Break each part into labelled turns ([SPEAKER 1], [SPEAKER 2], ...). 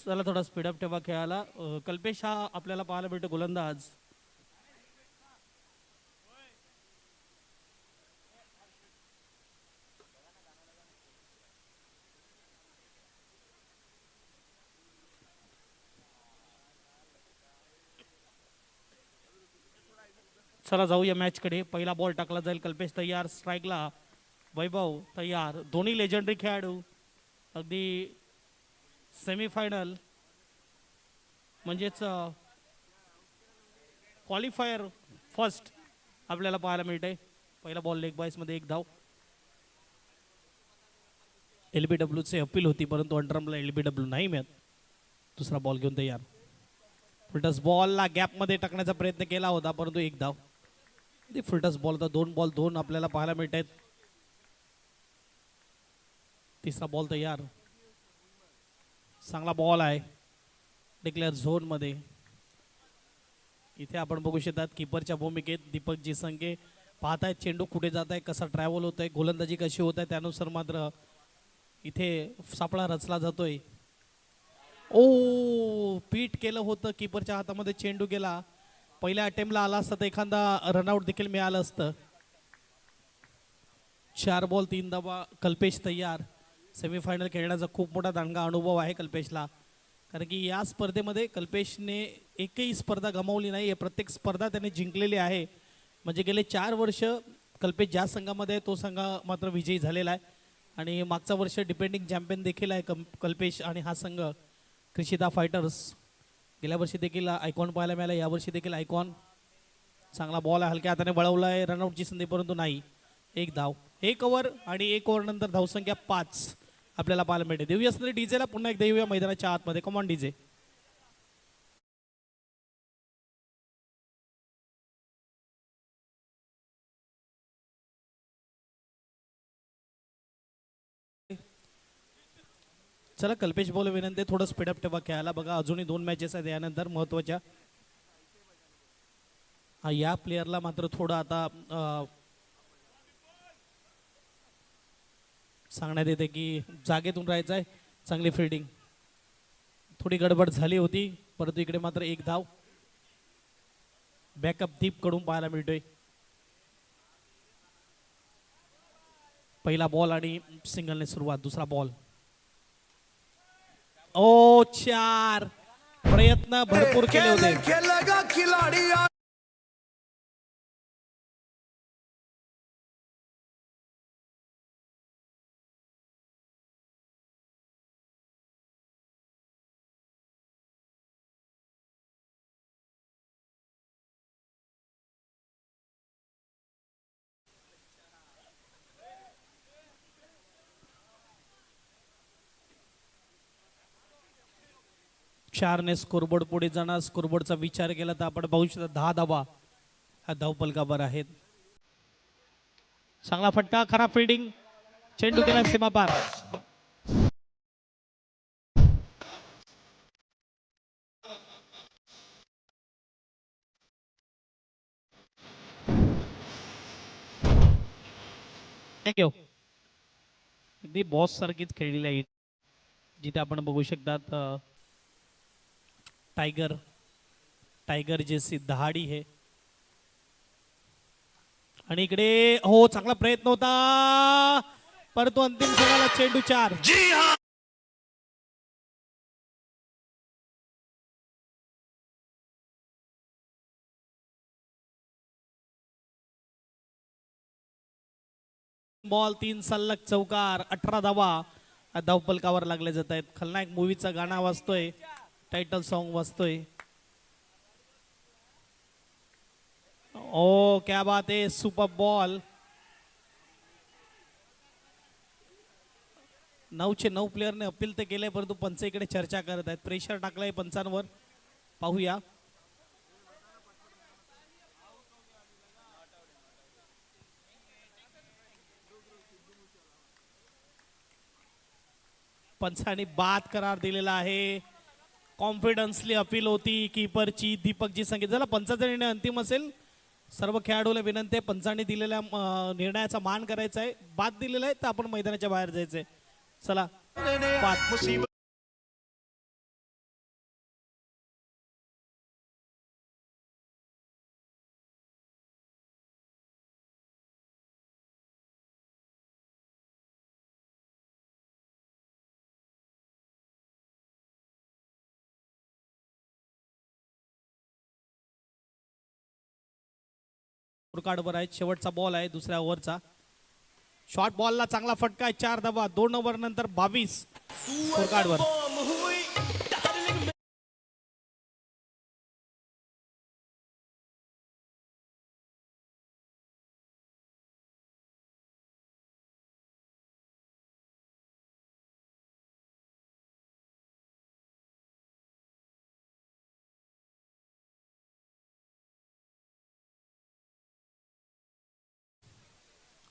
[SPEAKER 1] चला थोडा स्पीडअप ठेवा खेळाला. कल्पेश हा आपल्याला पाहायला भेटतो गोलंदाज. चला जाऊया मॅच कडे. पहिला बॉल टाकला जाईल. कल्पेश तयार स्ट्राईकला. वैभव तयार. दोन्ही लेजंडरी खेळाडू अगदी सेमीफायनल म्हणजेच क्वालिफायर फर्स्ट आपल्याला पाहायला मिळते. पहिला बॉल लेग बाईस मध्ये एक धाव. एलबीडब्ल्यूचे अपील होती परंतु अंडरमला एलबीडब्ल्यू नाही मिळत. दुसरा बॉल घेऊन तयार. फुलटस बॉलला गॅपमध्ये टाकण्याचा प्रयत्न केला होता परंतु एक धाव. फुलटस बॉल होता. दोन बॉल दोन आपल्याला पाहायला मिळत आहेत. तिसरा बॉल तयार. चांगला बॉल आहे डिक्लेअर झोन मध्ये. इथे आपण बघू शकतात कीपरच्या भूमिकेत दीपक जीसंगे पाहतायत चेंडू कुठे जात आहे, कसा ट्रॅव्हल होत आहे, गोलंदाजी कशी होत आहे, त्यानुसार मात्र इथे सापळा रचला जातोय. ओ पीट केलं होतं कीपरच्या हातामध्ये. चेंडू गेला. पहिल्या अटेम्प्टला आला असता तर एखादा रनआउट देखील मिळालं असतं. 4 बॉल 3 धावा. कल्पेश तयार. सेमीफायनल खेळण्याचा खूप मोठा दांडगा अनुभव आहे कल्पेशला, कारण की या स्पर्धेमध्ये कल्पेशने एकही स्पर्धा गमावली नाही. प्रत्येक स्पर्धा त्याने जिंकलेली आहे. म्हणजे गेले 4 वर्ष कल्पेश ज्या संघामध्ये आहे तो संघ मात्र विजयी झालेला आहे. आणि मागचा वर्ष डिपेंडिंग चॅम्पियन देखील आहे कल्पेश. आणि हा संघ कृषिता फायटर्स. गेल्या वर्षी देखील आयकॉन पाहायला मिळाला, यावर्षी देखील आयकॉन. चांगला बॉल आहे, हलक्या हाताने वळवला आहे. रनआउटची संधी परंतु नाही. एक धाव. एक ओव्हर आणि एक ओव्हर नंतर धावसंख्या 5 आपल्याला पाहायला मिळते. देऊया असणारे डीजेला पुन्हा एकदा येऊया मैदानाच्या आतमध्ये. Come on DJ. चला कल्पेश बोल विनंती थोडं स्पीडअप ठेवा खेळायला. बघा अजूनही 2 मॅचेस आहेत यानंतर महत्वाच्या. या प्लेयरला मात्र थोडं आता सांगण्यात येते की जागेतून राहायचं आहे. चांगली फिल्डिंग. थोडी गडबड झाली होती परंतु इकडे मात्र एक धाव बॅकअप दीप कडून पाहायला मिळतोय. पहिला बॉल आणि सिंगलने सुरुवात. दुसरा बॉल. ओ 4 प्रयत्न भरपूर केले होते. चारने स्कोरबोर्ड पुढे जाणार. स्कोरबोर्डचा विचार केला तर आपण पाहू शकता 10 धावा हा धावपलकावर आहेत. चांगला फटका. खराब फिल्डिंग. चेंडू गेला सीमा पार. थँक्यू. अगदी बॉस सारखीच खेळलेली आहे. जिथे आपण बघू शकतात टायगर टायगर जैसी दहाडी है. आणि इकडे हो चांगला प्रयत्न होता परंतु अंतिम क्षणाला चेंडू 4. बॉल 3 सलग चौकार. 18 धावा धावपलकावर लागले जात आहेत. खलनायक मूवीचा गाणं वाजतोय. Title song वाजतोय. ओ क्या बात है. Super ball. 9चे 9 प्लेयरने अपील तर केलंय परंतु पंच इकडे चर्चा करत आहेत. प्रेशर टाकलाय पंचांवर. पाहूया. पंचांनी बाद करार दिलेला आहे. कॉन्फिडन्सली अपील होती कीपरची. दीपकजी संगीत झाला. पंचाचा निर्णय अंतिम असेल. सर्व खेळाडूला विनंती आहे पंचांनी दिलेल्या निर्णयाचा मान करायचा आहे. बाद दिलेला आहे तर आपण मैदानाच्या बाहेर जायचंय. चला बाद. कार्डवर आहेत. शेवटचा बॉल आहे दुसऱ्या ओव्हरचा. शॉर्ट बॉलला चांगला फटका आहे. 4 धावा. 2 ओव्हर नंतर 22 स्कोर कार्डवर.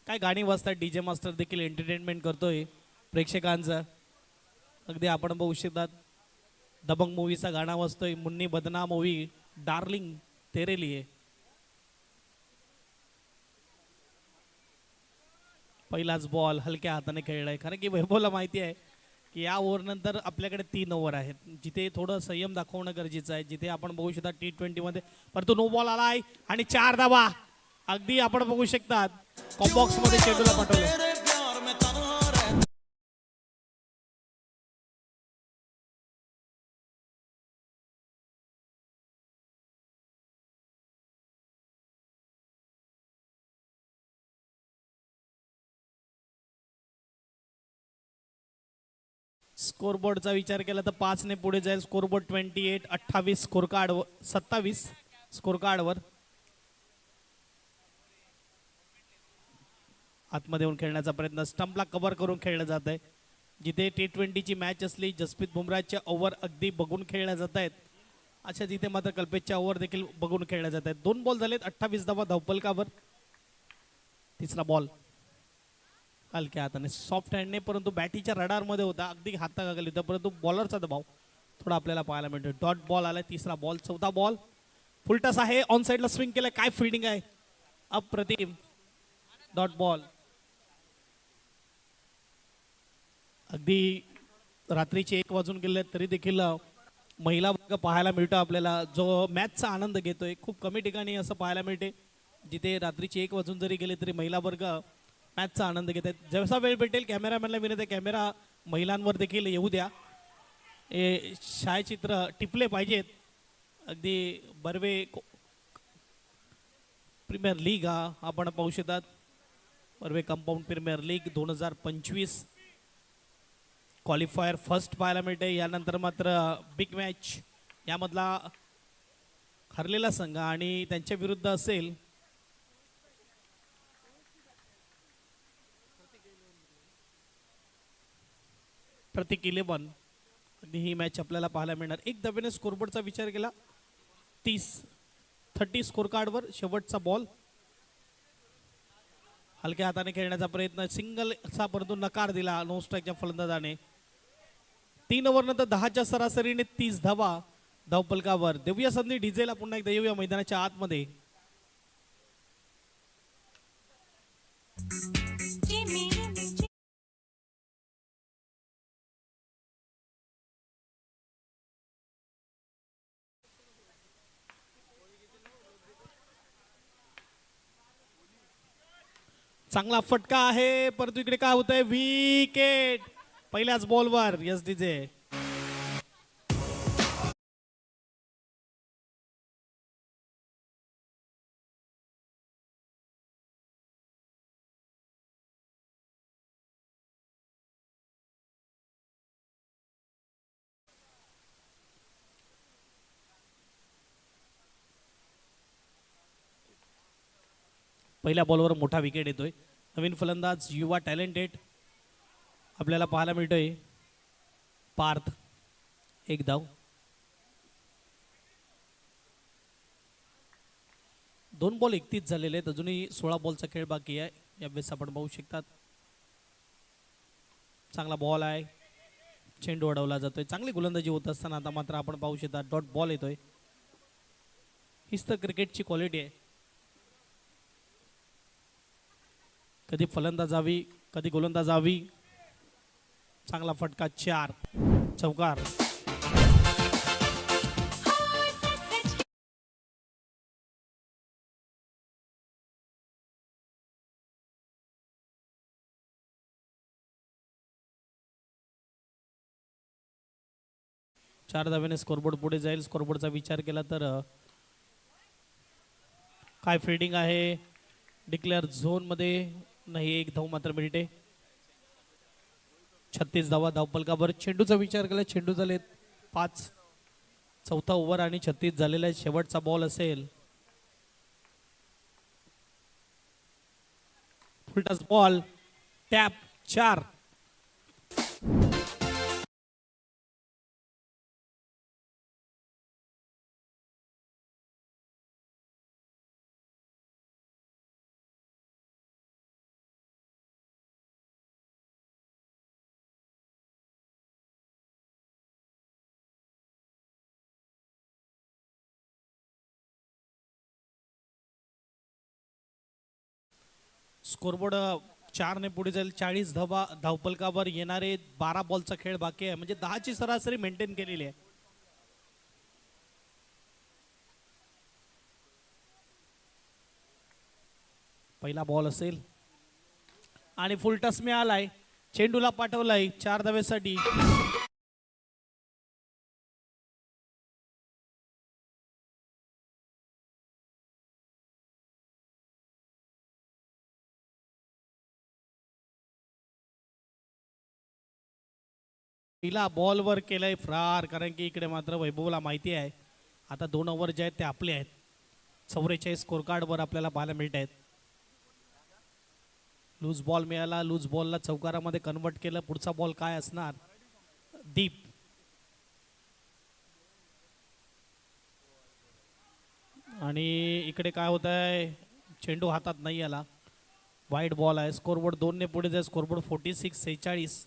[SPEAKER 1] काय गाणी वाजतात. डीजे मास्टर देखील एंटरटेनमेंट करतोय प्रेक्षकांचं. अगदी आपण बघू शकतात दबंग मूवीचा गाणं वाजतोय. मुन्नी बदनाम मूवी डार्लिंग तेरे लिए. पहिलाच बॉल हलक्या हाताने खेळलाय. कारण की वैभवला माहिती आहे की या ओव्हर नंतर आपल्याकडे 3 ओव्हर आहेत, जिथे थोडं संयम दाखवणं गरजेचं आहे. जिथे आपण बघू शकता T20 मध्ये परंतु नो बॉल आलाय आणि 4 धावा. अगदी आपण बघू शकतात कॉम्बॉक्स मध्ये चेंडूला पाठवलं. स्कोरबोर्डचा विचार केला तर 5 ने पुढे जाईल. स्कोरबोर्ड 28. 28 स्कोर कार्ड 27 स्कोर कार्डवर. आतमध्ये येऊन खेळण्याचा प्रयत्न. स्टंपला कव्हर करून खेळलं जात आहे. जिथे T20ची मॅच असली जसप्रीत बुमराहच्या ओव्हर अगदी बघून खेळल्या जात आहेत, अच्छा जिथे मात्र कल्पेशच्या ओव्हर देखील बघून खेळल्या जात आहेत. 2 बॉल झालेत. 28 धावा धावपलकावर. तिसरा बॉल हलक्या हाताने सॉफ्ट हँडने परंतु बॅटीच्या रडारमध्ये होता. अगदी हाताखाली होता परंतु बॉलरचा दबाव थोडा आपल्याला पाहायला मिळतो. डॉट बॉल आलाय. तिसरा बॉल. चौथा बॉल फुलटस आहे. ऑन साईडला स्विंग केलाय. काय फिल्डिंग आहे अप्रतिम. Dot ball. अगदी रात्रीचे 1 वाजून गेले तरी देखील महिला वर्ग पाहायला मिळतो आपल्याला जो मॅचचा आनंद घेतोय. खूप कमी ठिकाणी असं पाहायला मिळते जिथे रात्रीचे 1 वाजून जरी गेले तरी महिला वर्ग मॅचचा आनंद घेत आहेत. जसा वेळ भेटेल कॅमेरामॅनला विनंती, कॅमेरा महिलांवर देखील येऊ द्या. हे छायाचित्र टिपले पाहिजेत. अगदी बर्वे प्रीमियर लीग हा आपण पाहू शकतात. Barve compound premier league 2025 qualifier first पाहायला मिळते. यानंतर मात्र बिग मॅच यामधला हरलेला संघ आणि त्यांच्या विरुद्ध असेल प्रतीक 11. ही मॅच आपल्याला पाहायला मिळणार. 1 धावेने स्कोरबोर्डचा विचार केला. 30 स्कोर कार्डवर. शेवटचा बॉल हलक्या हाताने खेळण्याचा प्रयत्न. सिंगलचा परंतु नकार दिला नो स्ट्राईकच्या फलंदाजाने. 3 ओव्हर नंतर 10च्या सरासरीने 30 धावा धावपलकावर. देऊया संधी डीजेला पुन्हा एकदा. येऊया मैदानाच्या आतमध्ये. चांगला फटका आहे परंतु इकडे काय होतंय विकेट पहिल्याच बॉलवर. Yes DJ. पहिल्या बॉलवर मोठा विकेट येतोय. नवीन फलंदाज युवा टॅलेंटेड आपल्याला पाहायला मिळतोय पार्थ. 1 धाव. 2 बॉल 31 झालेले आहेत. अजूनही 16 बॉलचा खेळ बाकी आहे. यावेळेस आपण पाहू शकतात चांगला बॉल आहे. चेंडू अडवला जातोय. चांगली गोलंदाजी होत असताना आता मात्र आपण पाहू शकता डॉट बॉल येतोय. हीच तर क्रिकेटची क्वालिटी आहे. कधी फलंदाजावी कधी गोलंदाजावी. चांगला फटका. 4 चौकार. चार धावेने स्कोरबोर्ड पुढे जाईल. स्कोरबोर्डचा विचार केला तर काय फिल्डिंग आहे. डिक्लेअर झोन मध्ये नाही, एक धाव मात्र मिळते. 36 धावा धावपलकावर. चेंडूचा विचार केला, चेंडू झालेत 5. चौथा ओव्हर आणि 36 झालेला आहे. शेवटचा बॉल असेल. Full toss ball, tap 4. स्कोरबोर्ड 4 ने पुढे जाईल. 40 धावा धावपलकावर. येणारे 12 बॉलचा खेळ बाकी आहे, म्हणजे 10 ची सरासरी मेंटेन केलेली आहे. पहिला बॉल असेल आणि फुल टस मिळालाय. चेंडूला पाठवलाय 4 धावेसाठी. पहिला बॉलवर केलंय फ्रार, कारण की इकडे मात्र वैभवला माहिती आहे आता 2 ओव्हर जे आहेत ते आपले आहेत. 44 स्कोर कार्डवर आपल्याला पाहायला मिळत आहेत. लूज बॉल मिळाला, लूज बॉलला चौकारामध्ये कन्वर्ट केलं. पुढचा बॉल काय असणार? दीप. आणि इकडे काय होत आहे, चेंडू हातात नाही आला. वाईट बॉल आहे. स्कोरबोर्ड 2 ने पुढे जाईल. स्कोरबोर्ड 46-46.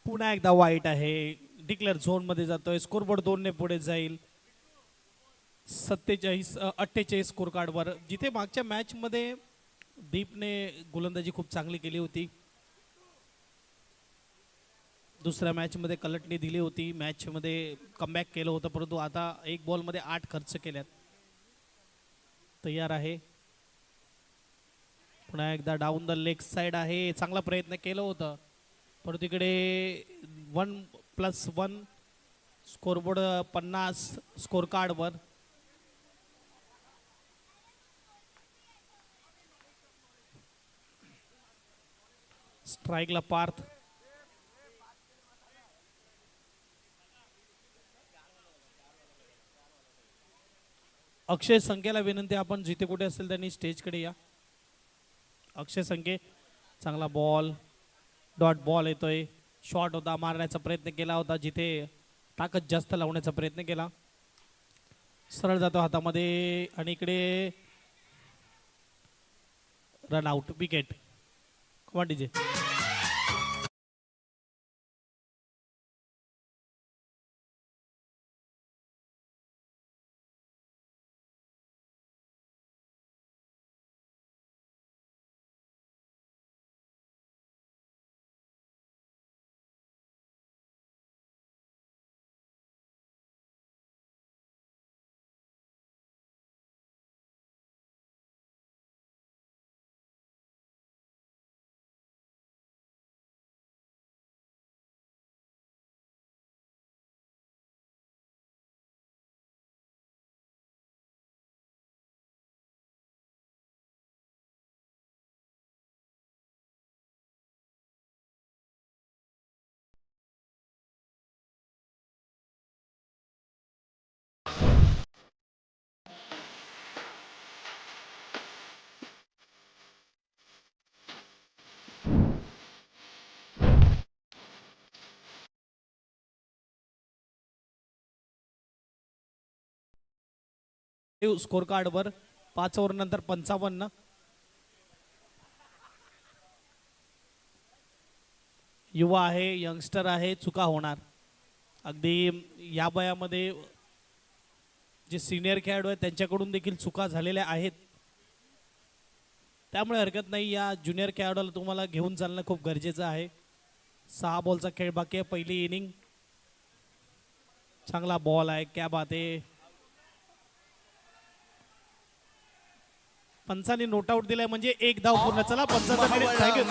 [SPEAKER 1] पुन्हा एकदा वाईट आहे. डिक्लेअर झोन मध्ये जातोय. स्कोरबोर्ड 2 ने पुढे जाईल. 48 स्कोर कार्डवर. जिथे मागच्या मॅच मध्ये दीपने गोलंदाजी खूप चांगली केली होती, दुसऱ्या मॅच मध्ये कलटणी दिली होती, मॅच मध्ये कमबॅक केलं होतं, परंतु आता एक बॉल मध्ये 8 खर्च केल्यात. तयार आहे. पुन्हा एकदा डाऊन द लेग साइड आहे. चांगला प्रयत्न केलं होतं, परंतु तिकडे 1+1 स्कोरबोर्ड 50 स्कोर कार्डवर. स्ट्राईकला पार्थ. अक्षय संख्येला विनंती, आपण जिथे कुठे असेल त्यांनी स्टेजकडे या. अक्षय संख्ये. चांगला बॉल, डॉट बॉल येतोय. शॉट होता, मारण्याचा प्रयत्न केला होता, जिथे ताकद जास्त लावण्याचा प्रयत्न केला. सरळ जातो हातामध्ये आणि इकडे रन आउट, विकेट. कमान डीजे. स्कोर कार्डवर 5 ओव्हर नंतर 55. युवा आहे, यंगस्टर आहे, चुका होणार. अगदी या वयामध्ये जे सिनियर खेळाडू आहेत त्यांच्याकडून देखील चुका झालेल्या आहेत, त्यामुळे हरकत नाही. या ज्युनियर खेळाडूला तुम्हाला घेऊन चालणं खूप गरजेचं आहे. 6 बॉलचा खेळ बाकी आहे. पहिली इनिंग. चांगला बॉल आहे, क्या बात आहे. पंचांनी नोट आउट दिलाय म्हणजे एक धाव पूर्ण. चला पंचाचा निर्णय. थँक्यू.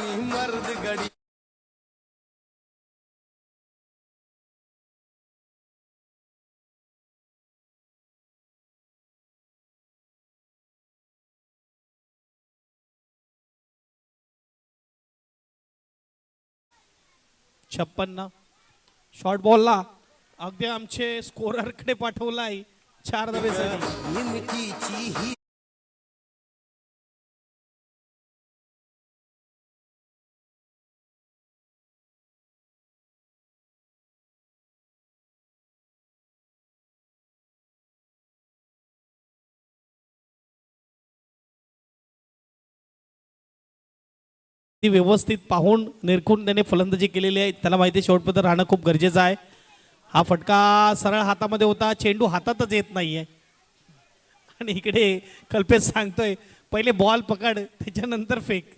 [SPEAKER 1] छप्पन्न. शॉर्ट बॉलला अगदी आमचे स्कोररकडे पाठवलाय 4 धावेसाठी. ती व्यवस्थित पाहून निरखून त्याने फलंदाजी केलेली आहे. त्याला माहिती आहे शेवटपर्यंत राहणं खूप गरजेचं आहे. हा फटका सरळ हातामध्ये होता, चेंडू हातातच येत नाहीये. आणि इकडे कल्पेश सांगतोय पहिले बॉल पकड त्याच्यानंतर फेक.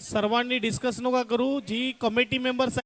[SPEAKER 1] सर्वांनी डिस्कस नका करू. जी कमिटी मेंबर्स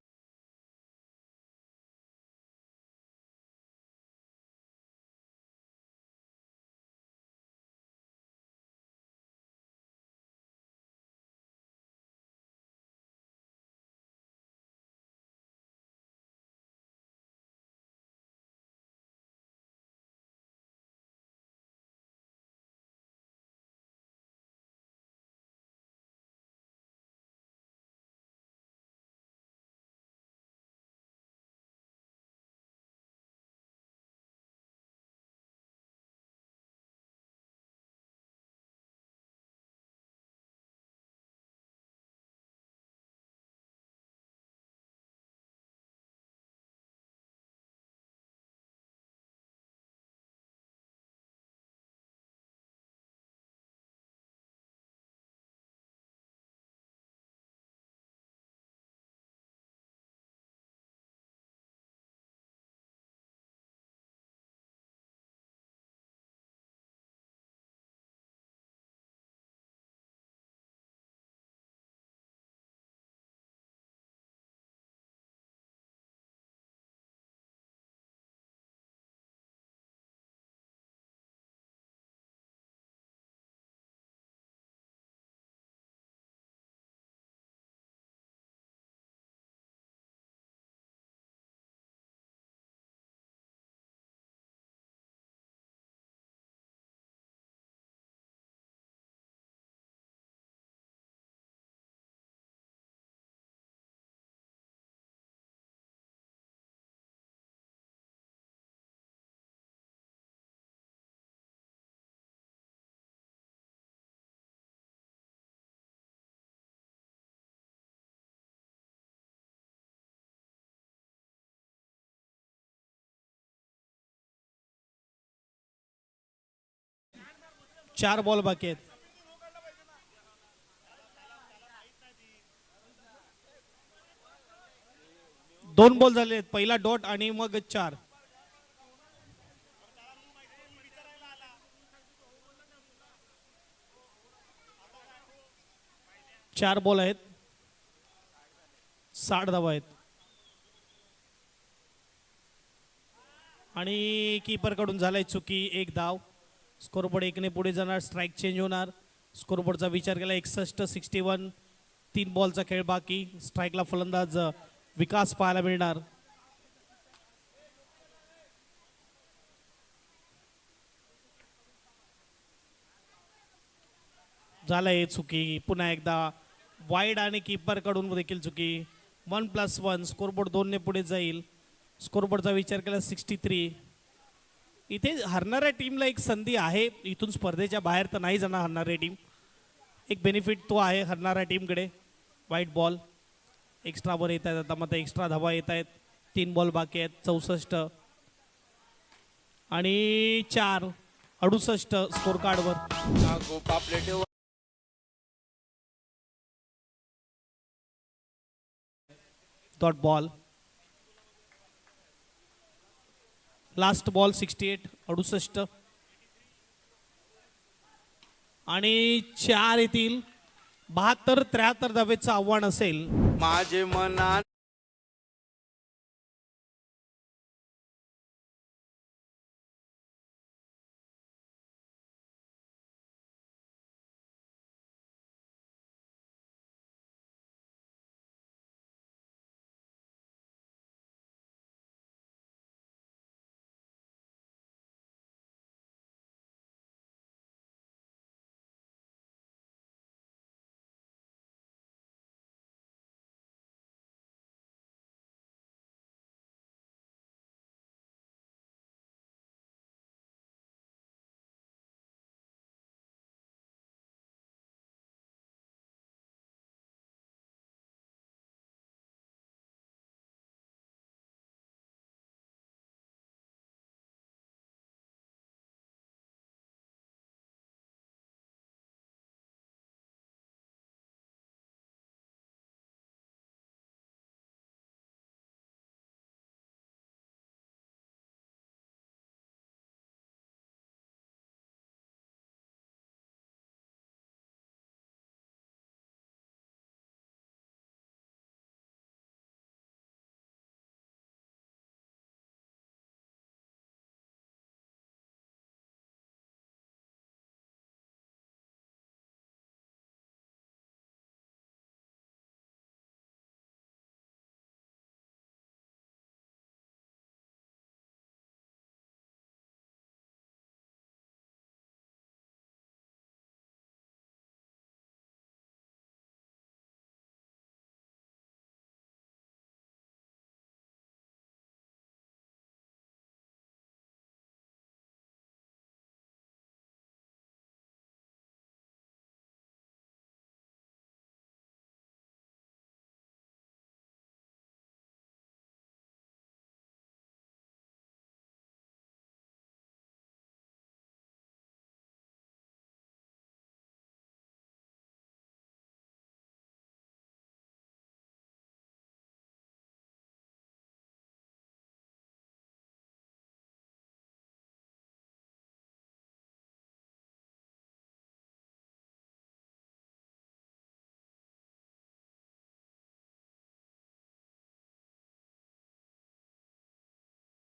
[SPEAKER 1] चार बॉल बाकी आहेत. दोन बॉल झाले आहेत. पहिला डॉट आणि मग 4. चार बॉल आहेत. 60 धावा आहेत. आणि कीपर कडून झालाय चुकी. एक धाव. स्कोरबोर्ड 1ने पुढे जाणार. स्ट्राईक चेंज होणार. स्कोरबोर्डचा विचार केला 61-61. 3 बॉलचा खेळ बाकी. स्ट्राईकला फलंदाज विकास पाहायला मिळणार. झालंय चुकी. पुन्हा एकदा वाईड आणि कीपर कडून देखील चुकी. 1+1. स्कोरबोर्ड 2ने पुढे जाईल. स्कोरबोर्डचा विचार केला 63. इथे हरणाऱ्या टीमला एक संधी आहे. इथून स्पर्धेच्या बाहेर तर नाही जाणार हरणारी टीम. एक बेनिफिट तो आहे हरणाऱ्या टीमकडे. वाईट बॉल एक्स्ट्रावर येत आहेत. आता मग एक्स्ट्रा धावा येत आहेत. 3 बॉल बाकी आहेत. 64 आणि 4. 68 स्कोर कार्डवर. Dot ball. Last ball 68. 68. आणि 4 येतील. 72-73 धावेचं आव्हान असेल.
[SPEAKER 2] माझे मनात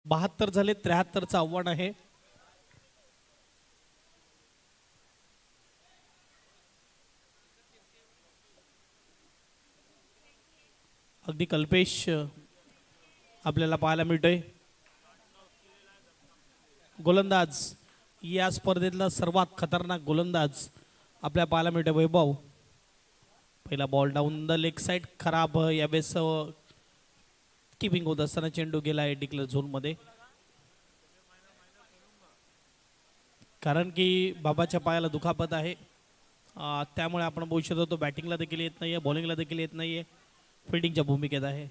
[SPEAKER 1] बहात्तर झाले. 73चं आव्हान आहे. अगदी कल्पेश आपल्याला पाहायला मिळतोय. गोलंदाज या स्पर्धेतला सर्वात खतरनाक गोलंदाज आपल्याला पाहायला मिळतोय वैभव. पहिला ball down the leg side खराब. यावेळेस किपिंग होत असताना चेंडू गेला आहे डिक्लेअर झोनमध्ये. कारण की बाबाच्या पायाला दुखापत आहे, त्यामुळे आपण बघू शकतो तो बॅटिंगला देखील येत नाहीये, बॉलिंगला देखील येत नाहीये, फिल्डिंगच्या भूमिकेत आहे.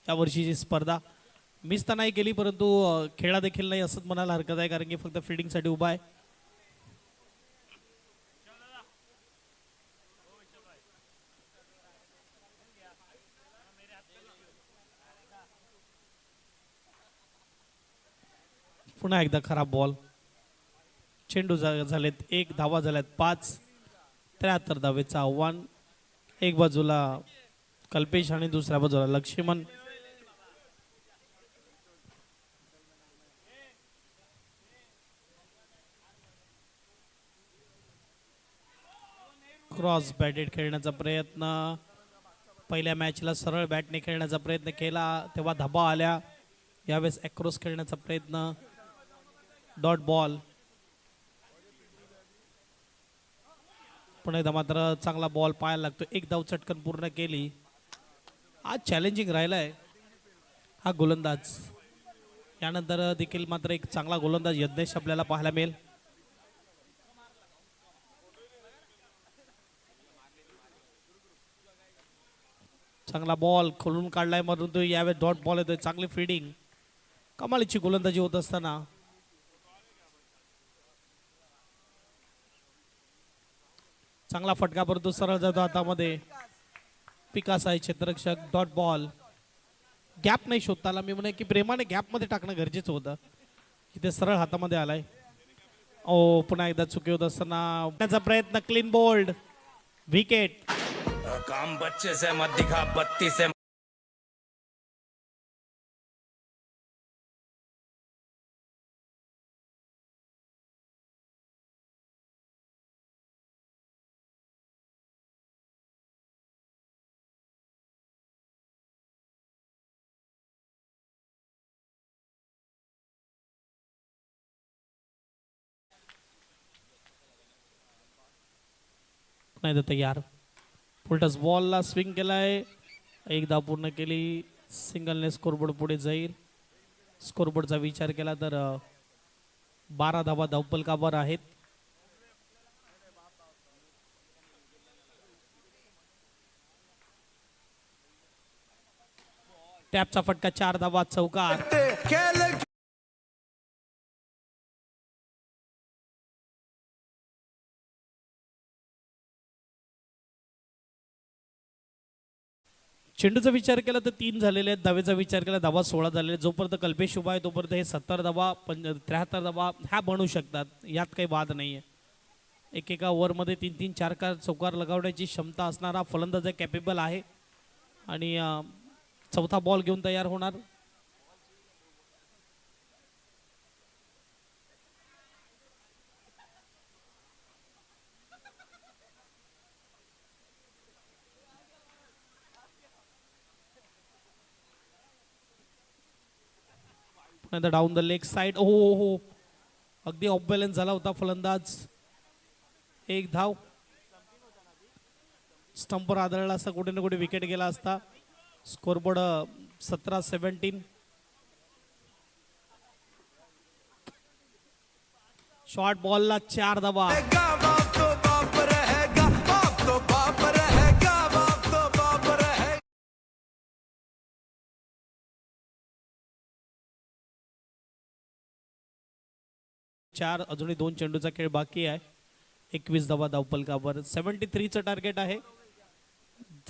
[SPEAKER 1] या वर्षीची स्पर्धा मिस तर नाही केली, परंतु खेळा देखील नाही असंच म्हणायला हरकत आहे, कारण की फक्त फिल्डिंगसाठी उभा आहे. पुन्हा एकदा खराब बॉल. चेंडू झालेत 1 धावा झाल्यात 5. 73 धावेचं आव्हान. एक बाजूला कल्पेश आणि दुसऱ्या बाजूला लक्ष्मण. क्रॉस बॅटेड खेळण्याचा प्रयत्न. पहिल्या मॅचला सरळ बॅटने खेळण्याचा प्रयत्न केला तेव्हा धाबा आल्या. यावेळेस अक्रॉस खेळण्याचा प्रयत्न. Dot ball. पण एकदा मात्र चांगला बॉल पाहायला लागतो. एक धाव चटकन पूर्ण केली. आज चॅलेंजिंग राहिलाय हा गोलंदाज. यानंतर देखील मात्र एक चांगला गोलंदाज यज्ञेश आपल्याला पाहायला मिळेल. चांगला बॉल खोलून काढलाय म्हणून तो यावेळेस डॉट बॉल येतोय. चांगली फिल्डिंग. कमालीची गोलंदाजी होत असताना चांगला फटका परंतु सरळ जातो हातामध्ये. पिकास आहे क्षेत्ररक्षक. Dot ball. गॅप नाही शोधताला. मी म्हणे की प्रेमाने गॅप मध्ये टाकणं गरजेचं होतं. इथे सरळ हातामध्ये आलाय. ओ पुन्हा एकदा चुकी होत असताना त्याचा प्रयत्न क्लीन बोल्ड विकेट.
[SPEAKER 2] काम बच्चे से मत दिखा, बत्ती से
[SPEAKER 1] नाही तर तयार. फुलटस बॉलला स्विंग केलाय, एकदा पूर्ण केली, सिंगलने स्कोरबोर्ड पुढे जाईल. स्कोरबोर्डचा विचार केला तर 12 धावा धावपलकावर आहेत. टॅपचा फटका 4 धावा चौकार. चेंडूचा विचार केला तर 3 झालेले आहेत. धावेचा विचार केला धावा 16 झालेले. जोपर्यंत कल्पेश उभा आहे तोपर्यंत हे 70 धावा 73 धावा ह्या बनू शकतात, यात काही वाद नाही आहे. एकेका ओव्हरमध्ये 3-3 4 चौकार लगावण्याची क्षमता असणारा फलंदाज कॅपेबल आहे. आणि चौथा बॉल घेऊन तयार होणार. Down the leg side. हो, अगदी ऑफ बॅलन्स झाला होता फलंदाज. एक धाव. स्टंपवर आदळला असता कुठे ना कुठे विकेट गेला असता. स्कोरबोर्ड 17-17. शॉर्ट बॉलला 4 धावा. चार अजूनही 2 चेंडूचा खेळ बाकी आहे. 21 धावा धावपलकावर. 73चं टार्गेट आहे.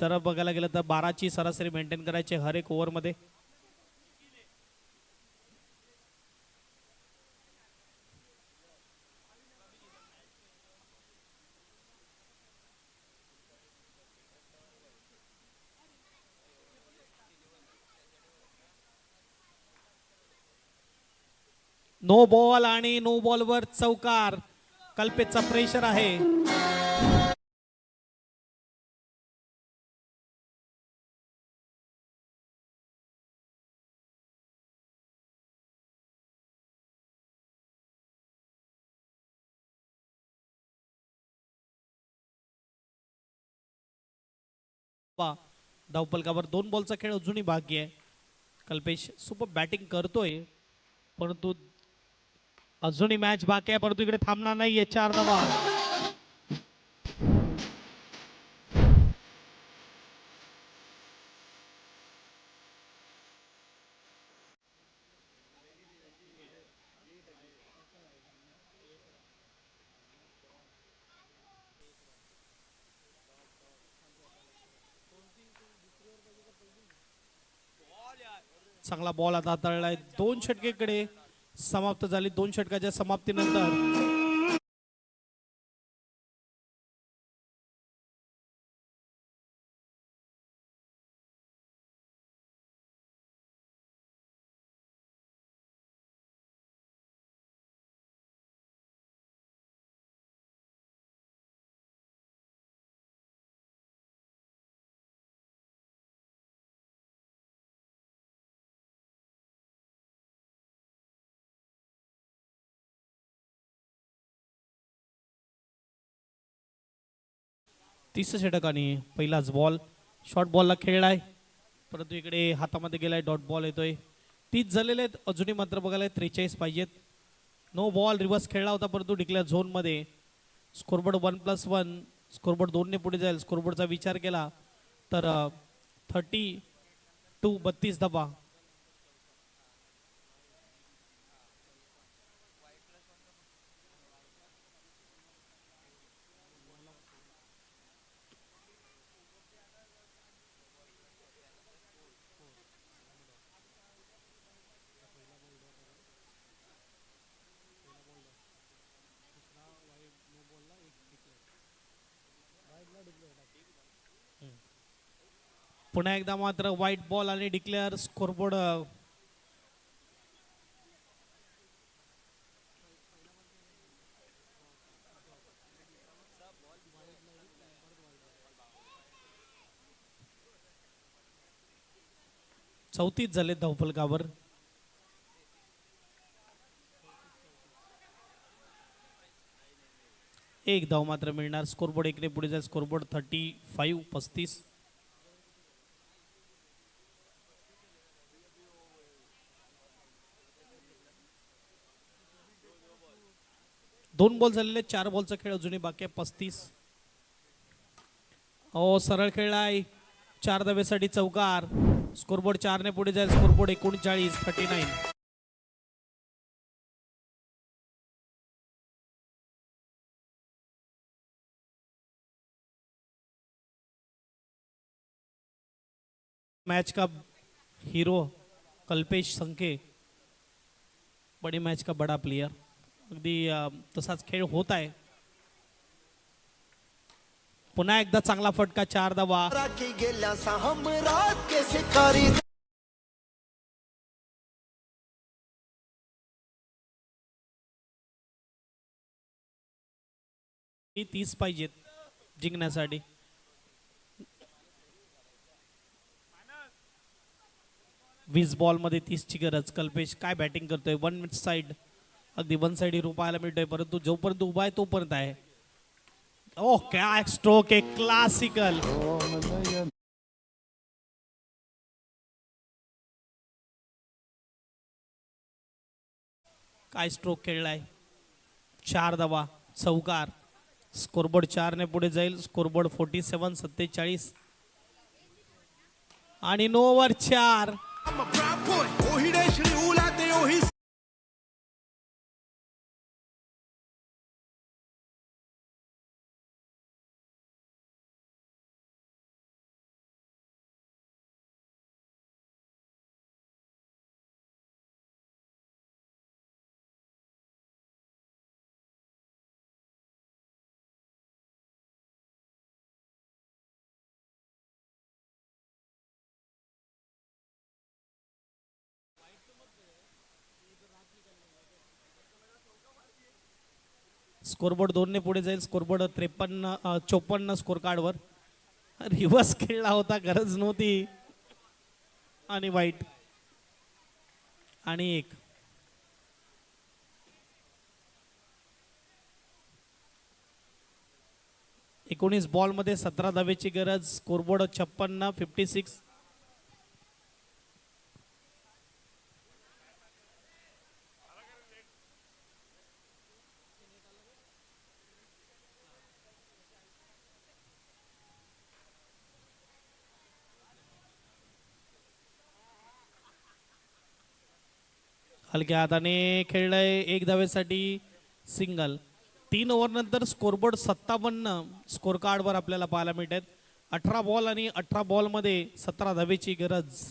[SPEAKER 1] जरा बघायला गेलं तर 12ची सरासरी मेंटेन करायची हर एक ओव्हरमध्ये. नो बॉल आणि नो बॉलवर चौकार. कल्पेशचा प्रेशर आहे. धावपलकावर 2 बॉलचा खेळ अजूनही बाकी आहे. कल्पेश सुपर बॅटिंग करतोय, परंतु अजूनही मॅच बाकी आहे, परंतु इकडे थांबणार नाहीये. 4 धावा. चांगला बॉल आता हाताळलाय. 2 षटकेकडे समाप्त झाली. 2 षटकाच्या समाप्तीनंतर तिसरं षटक आणि पहिलाच बॉल. शॉर्ट बॉलला खेळलाय, परंतु इकडे हातामध्ये गेलाय. डॉट बॉल येतोय. 30 झालेले आहेत. अजूनही मात्र बघायला 43 पाहिजेत. नो बॉल रिव्हर्स खेळला होता, परंतु डिक्लेअर झोनमध्ये. स्कोरबोर्ड 1+1. स्कोरबोर्ड 2 ने पुढे जाईल. स्कोरबोर्डचा विचार केला तर 32 धावा. पुन्हा एकदा मात्र व्हाईट बॉल आणि डिक्लेअर स्कोरबोर्ड चौतीस झाले धावफलकावर. एक धाव मात्र मिळणार. स्कोरबोर्ड इकडे पुढे जाईल. स्कोरबोर्ड 35. दोन बॉल झालेले. 4 बॉलचा खेळ अजूनही बाकी आहे. 35. सरळ खेळलाय. 4 धावेसाठी चौकार. स्कोरबोर्ड 4 ने पुढे जाईल. स्कोरबोर्ड 39. मैच का हीरो कल्पेश संके, बड़ी मैच का बड़ा प्लेयर. अगदी तसाच खेळ होत आहे. पुन्हा एकदा चांगला फटका. 4 धावा. ही 30 पाहिजेत जिंकण्यासाठी. वीस बॉल मध्ये 30 ची गरज. कल्पेश काय बॅटिंग करतोय. वन साइड, अगदी वन साइड ही पाहायला मिळतोय, परंतु जोपर्यंत उभा आहे तोपर्यंत आहे. क्या स्ट्रोक आहे. क्लासिकल. काय स्ट्रोक खेळलाय. 4 धावा चौकार. स्कोरबोर्ड 4 ने पुढे जाईल. स्कोरबोर्ड 47. आणि नो ओव्हर 4. स्कोरबोर्ड 2 ने पुढे जाईल. स्कोरबोर्ड 54 स्कोर कार्डवर. रिव्हर्स खेळला होता, गरज नव्हती. आणि वाईट. आणि 1. एकोणीस बॉल मध्ये 17 धावेची गरज. स्कोरबोर्ड 56. हलक्या हाताने खेळलाय. 1 धावेसाठी सिंगल. 3 ओव्हर नंतर स्कोरबोर्ड 57 स्कोर कार्डवर आपल्याला पाहायला मिळतात. 18 बॉल आणि 18 बॉल मध्ये 17 धावेची गरज.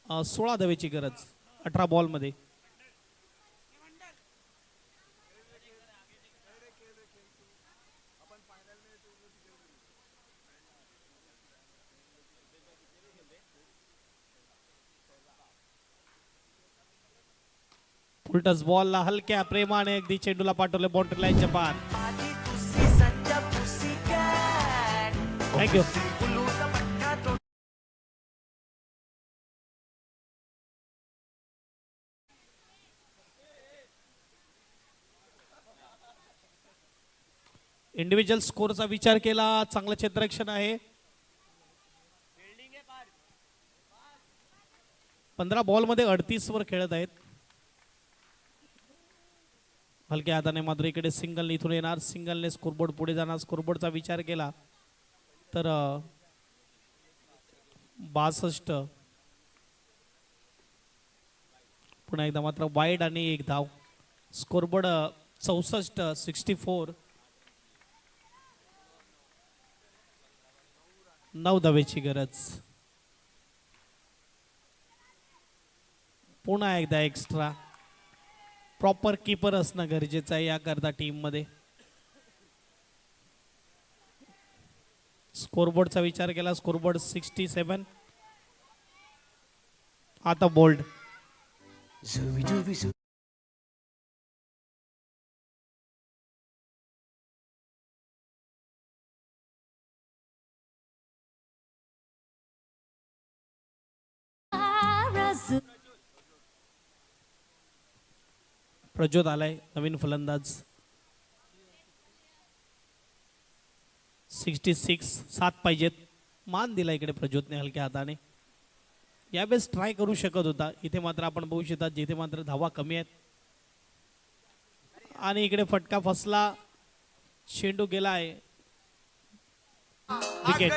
[SPEAKER 1] 16 धावेची गरज 18 बॉल मध्ये. उलटच बॉलला हलक्या प्रेमाने अगदी चेंडूला पाठवले बाउंड्री लाईनच्या पार. थँक्यू. इंडिव्हिज्युअल स्कोरचा विचार केला. चांगलं क्षेत्ररक्षण आहे. 15 बॉल मध्ये 38 वर खेळत आहेत. हलक्या हाताने मात्र इकडे सिंगल इथून येणार. सिंगलने स्कोरबोर्ड पुढे जाणार. स्कोरबोर्डचा विचार केला तर 62. पुन्हा एकदा मात्र वाईड आणि 1 धाव. स्कोरबोर्ड 64. 9 धावेची गरज. पुन्हा एकदा एक्स्ट्रा. प्रॉपर कीपर असणं गरजेचं आहे याकरता टीम मध्ये. स्कोरबोर्डचा विचार केला. स्कोरबोर्ड 67. आता बोल्ड. प्रज्योत आलाय नवीन फलंदाज. 66 7 पाहिजेत. मान दिला इकडे प्रज्योतने हलक्या हाताने. यावेळेस ट्राय करू शकत होता. इथे मात्र आपण बघू शकता जिथे मात्र धावा कमी आहेत आणि इकडे फटका फसला. चेंडू गेलाय. विकेट.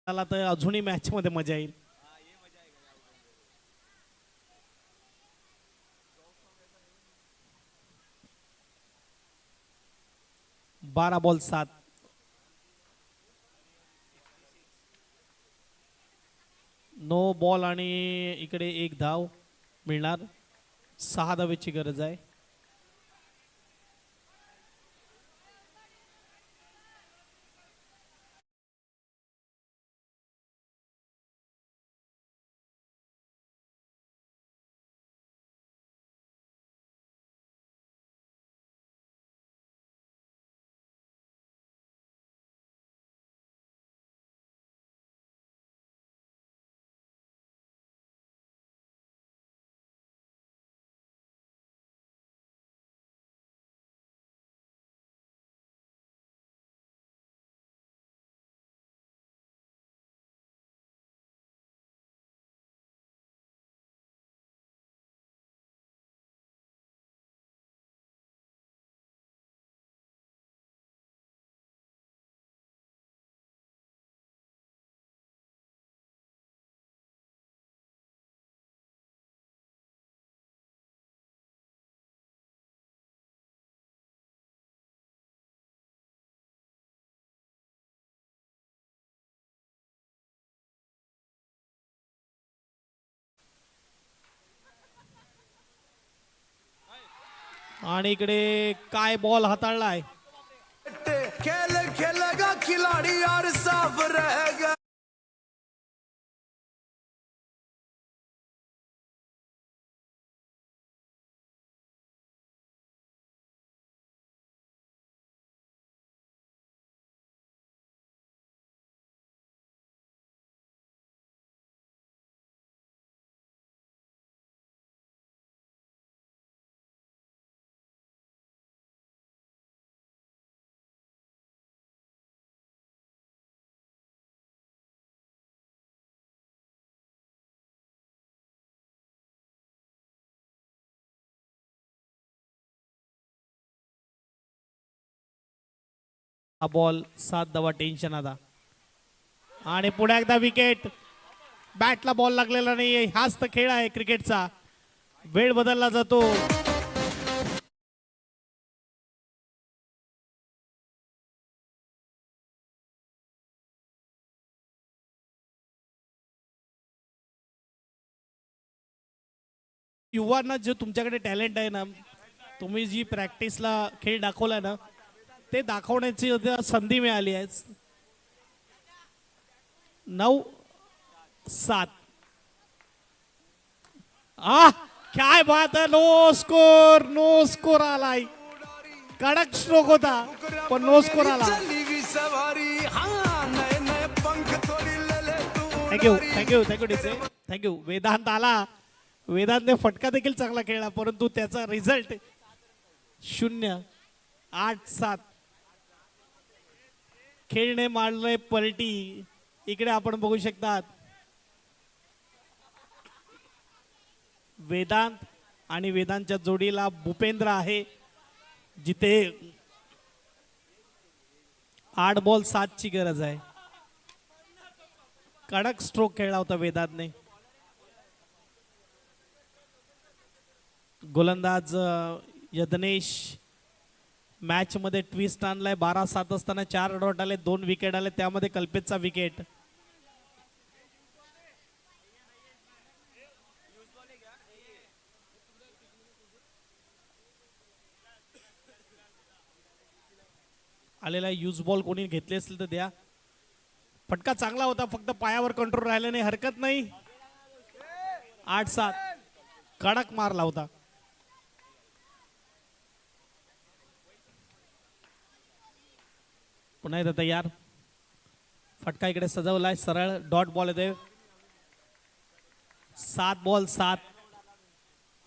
[SPEAKER 1] त्याला तर अजूनही मॅच मध्ये मजा येईल. बारा बॉल 7. नो बॉल आणि इकडे एक धाव मिळणार. 6 धावेची गरज आहे. आणि इकडे काय बॉल हाताळलाय.
[SPEAKER 3] खेल खेलेगा खिलाड़ी और साफ रहेगा.
[SPEAKER 1] हा बॉल 7 धावा. टेन्शन आता. आणि पुढे एकदा विकेट. बॅटला बॉल लागलेला नाहीये. हाच तर खेळ आहे क्रिकेटचा. वेळ बदलला जातो. युवांना जे तुमच्याकडे टॅलेंट आहे ना, तुम्ही जी प्रॅक्टिसला खेळ दाखवलाय ना, ते दाखवण्याची आता संधी मिळाली आहे. 9-7. काय बात आहे. No score. नो स्कोर आलाय. कडक स्ट्रोक होता पण नो स्कोर आला.
[SPEAKER 3] चली सवारी हाँ नए नए पंख थोड़ी ले ले तू.
[SPEAKER 1] Thank you thank you thank you DJ. Thank you. Vedant आला. वेदांतने फटका देखील चांगला खेळला परंतु त्याचा रिझल्ट 0-8-7. खेळणे मारले पलटी. इकडे आपण बघू शकतात वेदांत आणि वेदांतच्या जोडीला भूपेंद्र आहे. जिथे 8 बॉल 7 ची गरज आहे. कडक स्ट्रोक खेळला होता वेदांतने. गोलंदाज यज्ञेश मॅच मध्ये ट्विस्ट आणलाय. 12-7 असताना 4 डॉट आले, 2 विकेट आले, त्यामध्ये कल्पेतचा विकेट. आलेला यूज बॉल कोणी घेतले असेल तर द्या. फटका चांगला होता, फक्त पायावर कंट्रोल राहिला नाही, हरकत नाही. 8-7 कडक मारला होता. पुन्हा एकदा तयार. फटका इकडे सजवलाय, सरळ डॉट बॉल येते. 7 बॉल 7.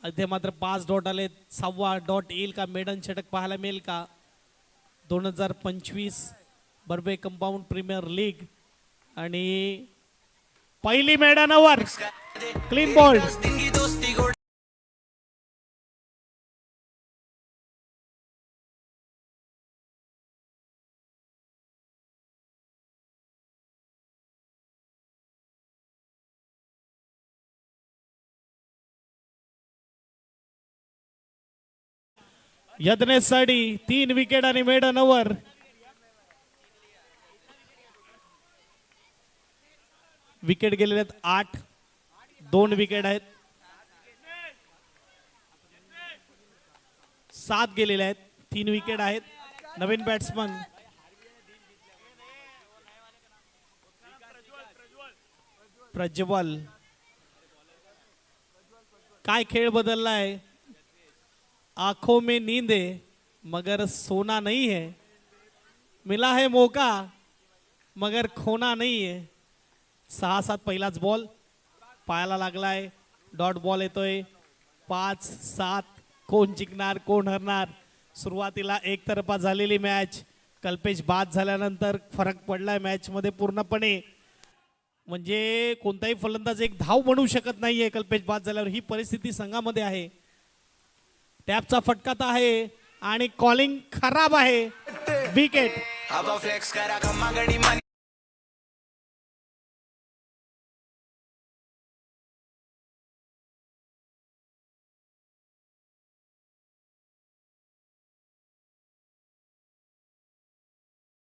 [SPEAKER 1] इथे मात्र 5 डॉट आले. 6वा डॉट येईल का? मेडन षटक पाहायला मिळेल का? 2025 बर्बे कंपाऊंड प्रीमियर लीग आणि पहिली मैदानावर क्लीन बॉल. यज्ञेशसाठी 3 विकेट आणि मेडन ओव्हर. विकेट गेलेले आहेत 8. 2 विकेट आहेत. 7 गेलेले आहेत. 3 विकेट आहेत. नवीन बॅट्समन प्रज्वल. काय खेळ बदललाय. आंखों में नींद है मगर सोना नहीं है. मिला है मौका मगर खोना नहीं है. 6-7 पहिलाच बॉल पायाला लागलाय. डॉट बॉल येतोय. 5-7 कोण जिंकणार कोण हरणार. सुरुवातीला एकतर्फा झालेली मॅच. कल्पेश बाद झाल्यानंतर फरक पडलाय मॅच मध्ये पूर्णपणे. म्हणजे कोणताही फलंदाज एक धाव बनवू शकत नाहीये कल्पेश बाद झाल्यावर. ही परिस्थिती संघामध्ये आहे. टॅपचा फटका तर आहे आणि कॉलिंग खराब आहे. विकेट.
[SPEAKER 3] हवा फ्लेक्स करा खम्मा गडी मानी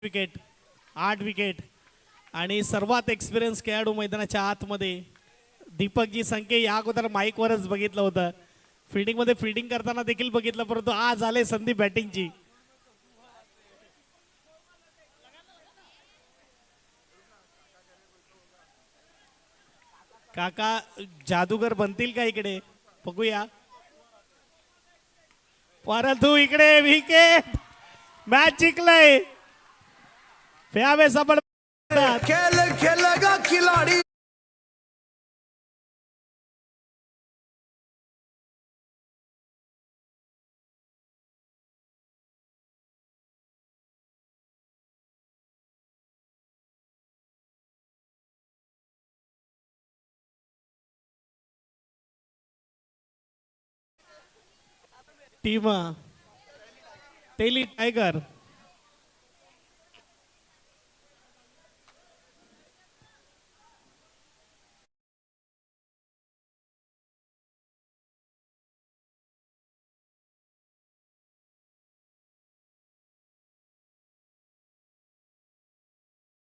[SPEAKER 1] विकेट. 8 विकेट आणि सर्वात एक्सपिरियन्स खेळाडू मैदानाच्या आतमध्ये दीपकजी संके. या अगोदर माईकवरच बघितलं होतं. फिल्डिंग मध्ये फिल्डिंग करताना देखील बघितलं, परंतु आज आले संधी बॅटिंगची. काका जादूगर बनतील का इकडे बघूया. परंतु इकडे विकेट. मॅच जिंकलंय. फेवे सबळ.
[SPEAKER 3] खेल खेलेगा खिलाड़ी.
[SPEAKER 1] Team tele tiger